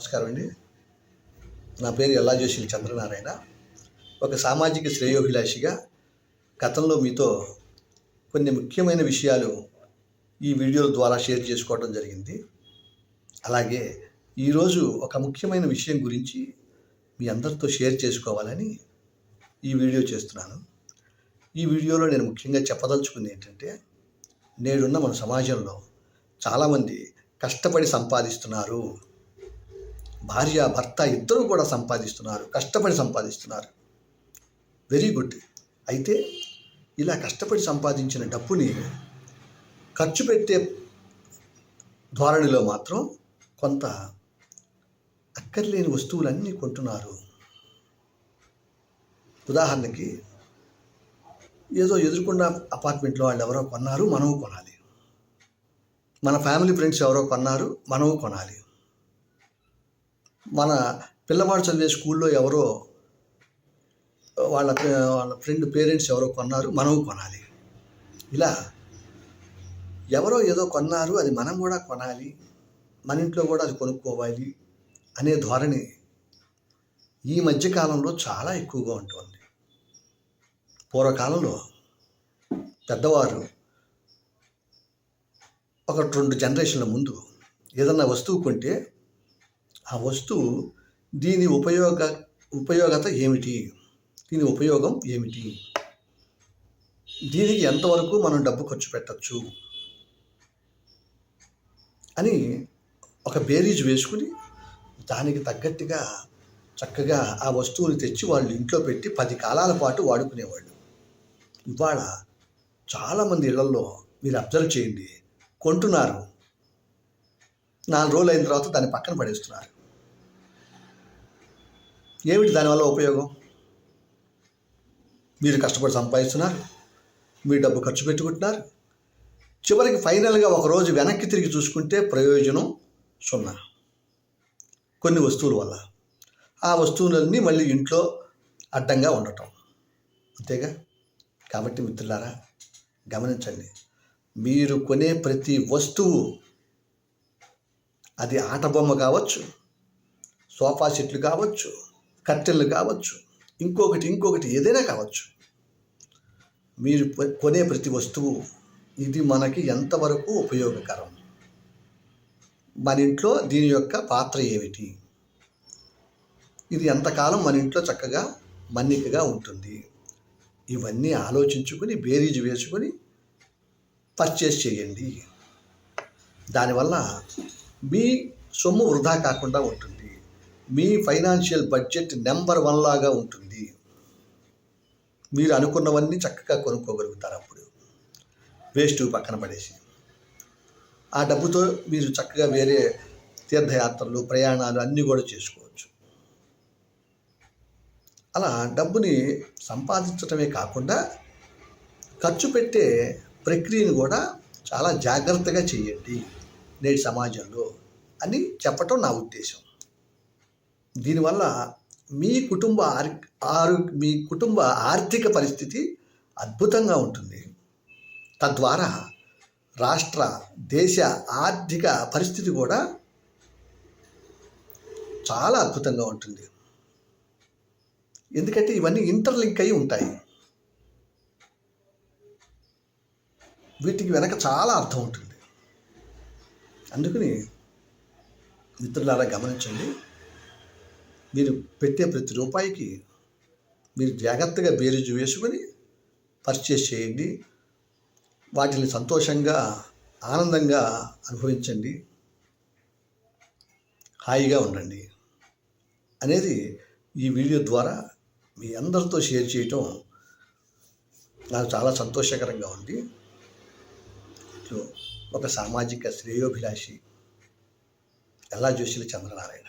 నమస్కారం అండి. నా పేరు ఎల్లాజోషి చంద్రనారాయణ. ఒక సామాజిక శ్రేయోభిలాషిగా గతంలో మీతో కొన్ని ముఖ్యమైన విషయాలు ఈ వీడియోల ద్వారా షేర్ చేసుకోవడం జరిగింది. అలాగే ఈరోజు ఒక ముఖ్యమైన విషయం గురించి మీ అందరితో షేర్ చేసుకోవాలని ఈ వీడియో చేస్తున్నాను. ఈ వీడియోలో నేను ముఖ్యంగా చెప్పదలుచుకుంది ఏంటంటే, నేడున్న మన సమాజంలో చాలామంది కష్టపడి సంపాదిస్తున్నారు. భార్య భర్త ఇద్దరూ కూడా కష్టపడి సంపాదిస్తున్నారు. Very good. అయితే ఇలా కష్టపడి సంపాదించిన డబ్బుని ఖర్చు పెట్టే ధోరణిలో మాత్రం కొంత అక్కర్లేని వస్తువులన్నీ కొంటున్నారు. ఉదాహరణకి, ఏదో ఎదురుకుండా అపార్ట్మెంట్లో వాళ్ళు ఎవరో కొన్నారు, మనము కొనాలి. మన ఫ్యామిలీ ఫ్రెండ్స్ ఎవరో కొన్నారు, మనము కొనాలి. మన పిల్లవాడు చదివే స్కూల్లో ఎవరో వాళ్ళ ఫ్రెండ్ పేరెంట్స్ ఎవరో కొన్నారు, మనము కొనాలి. ఇలా ఎవరో ఏదో కొన్నారు, అది మనం కూడా కొనాలి, మన ఇంట్లో కూడా అది కొనుక్కోవాలి అనే ధోరణి ఈ మధ్యకాలంలో చాలా ఎక్కువగా ఉంటుంది. పూర్వకాలంలో పెద్దవారు ఒక 2 జనరేషన్ల ముందు ఏదన్నా వస్తువు కొంటే ఆ వస్తువు దీని ఉపయోగత ఏమిటి, దీని ఉపయోగం ఏమిటి, దీనికి ఎంతవరకు మనం డబ్బు ఖర్చు పెట్టచ్చు అని ఒక బేరీజ్ వేసుకుని దానికి తగ్గట్టుగా చక్కగా ఆ వస్తువుని తెచ్చి వాళ్ళు ఇంట్లో పెట్టి 10 కాలాల పాటు వాడుకునేవాళ్ళు. ఇవాళ చాలామంది ఇళ్లలో మీరు అబ్జర్వ్ చేయండి, కొంటున్నారు, 4 రోజులు అయిన తర్వాత దాన్ని పక్కన పడేస్తున్నారు. ఏమిటి దానివల్ల ఉపయోగం? మీరు కష్టపడి సంపాదిస్తున్నారు, మీ డబ్బు ఖర్చు పెట్టుకుంటున్నారు, చివరికి ఫైనల్గా ఒకరోజు వెనక్కి తిరిగి చూసుకుంటే ప్రయోజనం 0 కొన్ని వస్తువుల వల్ల. ఆ వస్తువులన్నీ మళ్ళీ ఇంట్లో అడ్డంగా ఉండటం, అంతేగా. కాబట్టి మిత్రులారా, గమనించండి, మీరు కొనే ప్రతి వస్తువు, అది ఆట బొమ్మ కావచ్చు, సోఫా సెట్లు కావచ్చు, కట్టెలు కావచ్చు, ఇంకొకటి ఏదైనా కావచ్చు, మీరు కొనే ప్రతి వస్తువు ఇది మనకి ఎంతవరకు ఉపయోగకరం, మన ఇంట్లో దీని యొక్క పాత్ర ఏమిటి, ఇది ఎంతకాలం మన ఇంట్లో చక్కగా మన్నికగా ఉంటుంది, ఇవన్నీ ఆలోచించుకొని బేరీజు వేసుకొని పర్చేస్ చేయండి. దానివల్ల మీ సొమ్ము వృధా కాకుండా ఉంటుంది, మీ ఫైనాన్షియల్ బడ్జెట్ నెంబర్ 1 లాగా ఉంటుంది. మీరు అనుకున్నవన్నీ చక్కగా కొనుక్కోగలుగుతారు. అప్పుడు వేస్ట్ పక్కన పడేసి ఆ డబ్బుతో మీరు చక్కగా వేరే తీర్థయాత్రలు, ప్రయాణాలు అన్నీ కూడా చేసుకోవచ్చు. అలా డబ్బుని సంపాదించటమే కాకుండా ఖర్చు పెట్టే ప్రక్రియను కూడా చాలా జాగ్రత్తగా చేయండి నేటి సమాజంలో అని చెప్పటం నా ఉద్దేశం. దీనివల్ల మీ కుటుంబ ఆర్థిక పరిస్థితి అద్భుతంగా ఉంటుంది. తద్వారా రాష్ట్ర, దేశ ఆర్థిక పరిస్థితి కూడా చాలా అద్భుతంగా ఉంటుంది. ఎందుకంటే ఇవన్నీ ఇంటర్లింక్ అయి ఉంటాయి. వీటికి వెనక చాలా అర్థం ఉంటుంది. అందుకని మిత్రులారా, గమనించండి, మీరు పెట్టే ప్రతి రూపాయికి మీరు జాగ్రత్తగా బేరీజు వేసుకొని పర్చేస్ చేయండి. వాటిని సంతోషంగా, ఆనందంగా అనుభవించండి, హాయిగా ఉండండి అనేది ఈ వీడియో ద్వారా మీ అందరితో షేర్ చేయటం నాకు చాలా సంతోషకరంగా ఉంది. ఒక సామాజిక శ్రేయోభిలాషి ఎల్లాజోషి చంద్రనారాయణ.